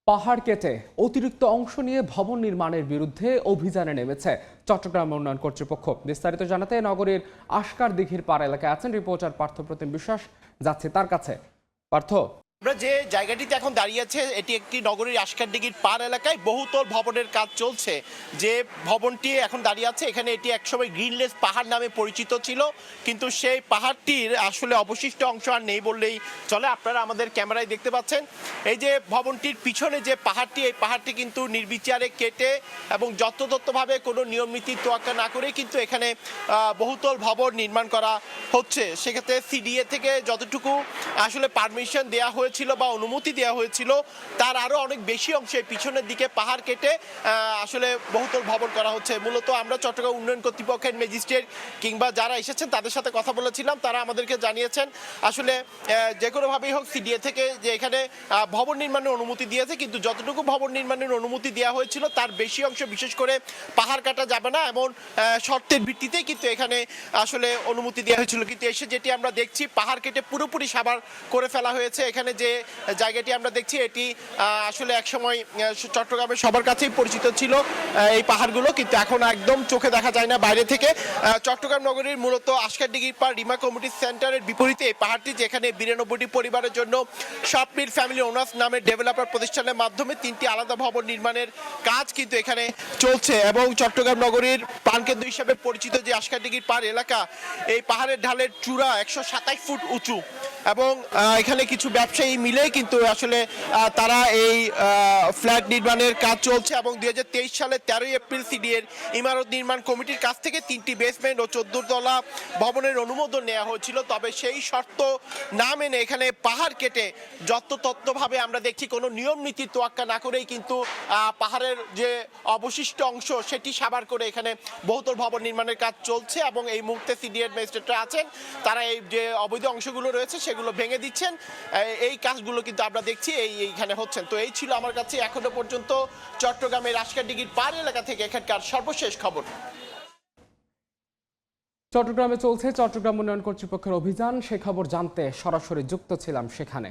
পাহাড় কেটে অতিরিক্ত অংশ নিয়ে ভবন নির্মাণের বিরুদ্ধে অভিযানে নেমেছে চট্টগ্রাম উন্নয়ন কর্তৃপক্ষ। বিস্তারিত জানাতে নগরীর আশকার দিঘির পাড় এলাকায় আছেন রিপোর্টার পার্থপ্রতিম বিশ্বাস। যাচ্ছে তার কাছে। পার্থ, আমরা যে জায়গাটিতে এখন দাঁড়িয়ে আছে এটি একটি নগরীর আশকারদিঘির পাড় এলাকায় বহুতল ভবনের কাজ চলছে। যে ভবনটি এখন দাঁড়িয়ে আছে এখানে এটি একসময় গ্রিনলেস পাহাড় নামে পরিচিত ছিল, কিন্তু সেই পাহাড়টির আসলে অবশিষ্ট অংশ আর নেই বললেই চলে। আপনারা আমাদের ক্যামেরায় দেখতে পাচ্ছেন এই যে ভবনটির পিছনে যে পাহাড়টি, এই পাহাড়টি কিন্তু নির্বিচারে কেটে এবং যত্রতত্ত্বভাবে কোনো নিয়ম নীতির তোয়াক্কা না করে কিন্তু এখানে বহুতল ভবন নির্মাণ করা হচ্ছে। সেক্ষেত্রে সিডিএ থেকে যতটুকু আসলে পারমিশন দেওয়া হয়েছিল বা অনুমতি দেওয়া হয়েছিল তার আরো অনেক বেশি অংশে পিছনের দিকে পাহাড় কেটে আসলে বহুতল ভবন করা হচ্ছে। মূলত আমরা চট্টগ্রাম উন্নয়ন কর্তৃপক্ষের ম্যাজিস্ট্রেট কিংবা যারা এসেছেন তাদের সাথে কথা বলেছিলাম, তারা আমাদেরকে জানিয়েছেন আসলে যে কোনোভাবেই হোক সিডিএ থেকে যে এখানে ভবন নির্মাণের অনুমতি দিয়েছে, কিন্তু যতটুকু ভবন নির্মাণের অনুমতি দেওয়া হয়েছিল তার বেশি অংশ, বিশেষ করে পাহাড় কাটা যাবে না এমন শর্তের ভিত্তিতেই কিন্তু এখানে আসলে অনুমতি দেওয়া হয়েছিল। কিন্তু এসে যেটি আমরা দেখছি পাহাড় কেটে পুরোপুরি সাবার করে ফেলা হয়েছে। এখানে যে জায়গাটি আমরা দেখছি এটি আসলে একসময় চট্টগ্রামের সবার কাছেই পরিচিত ছিল এই পাহাড়গুলো, কিন্তু এখন একদম চোখে দেখা যায় না বাইরে থেকে। চট্টগ্রাম নগরীর মূলত আশকারদিঘির পাড় রিমা কমিউনিটি সেন্টারের বিপরীতে এই পাহাড়টি, যেখানে 92টি পরিবারের জন্য স্বপ্নিল ফ্যামিলি ওনার্স নামের ডেভেলপার প্রতিষ্ঠানের মাধ্যমে 3টি আলাদা ভবন নির্মাণের কাজ কিন্তু এখানে চলছে। এবং চট্টগ্রাম নগরীর প্রাণকেন্দ্র হিসেবে পরিচিত যে আশকারদিঘির পাড় এলাকা, এই পাহাড়ের ঢালের চূড়া 127 ফুট উঁচু এবং এখানে কিছু ব্যবসায়ী মিলে কিন্তু আসলে তারা এই ফ্ল্যাট নির্মাণের কাজ চলছে। এবং 2023 সালের 13 এপ্রিল সিডিএর ইমারত নির্মাণ কমিটির কাছ থেকে 3টি বেসমেন্ট ও 14 তলা ভবনের অনুমোদন নেওয়া হয়েছিল। তবে সেই শর্ত না মেনে এখানে পাহাড় কেটে যত্রতত্ত্বভাবে আমরা দেখছি কোনো নিয়ম নীতির তোয়াক্কা না করেই কিন্তু পাহাড়ের যে অবশিষ্ট অংশ সেটি সাবার করে এখানে বহুতল ভবন নির্মাণের কাজ চলছে। এবং এই মুহূর্তে সিডিএর ম্যাজিস্ট্রেটরা আছেন, তারা এই যে অবৈধ অংশগুলো রয়েছে সেগুলো ভেঙে দিচ্ছেন। এই কাজগুলো কিন্তু আমরা দেখছি এইখানে হচ্ছেন। তো এই ছিল আমার কাছে এখনো পর্যন্ত চট্টগ্রামের আশকারদিঘির পাড় এলাকা থেকে এখানকার সর্বশেষ খবর। চট্টগ্রামে চলছে চট্টগ্রাম উন্নয়ন কর্তৃপক্ষের অভিযান। সে খবর জানতে সরাসরি যুক্ত ছিলাম সেখানে।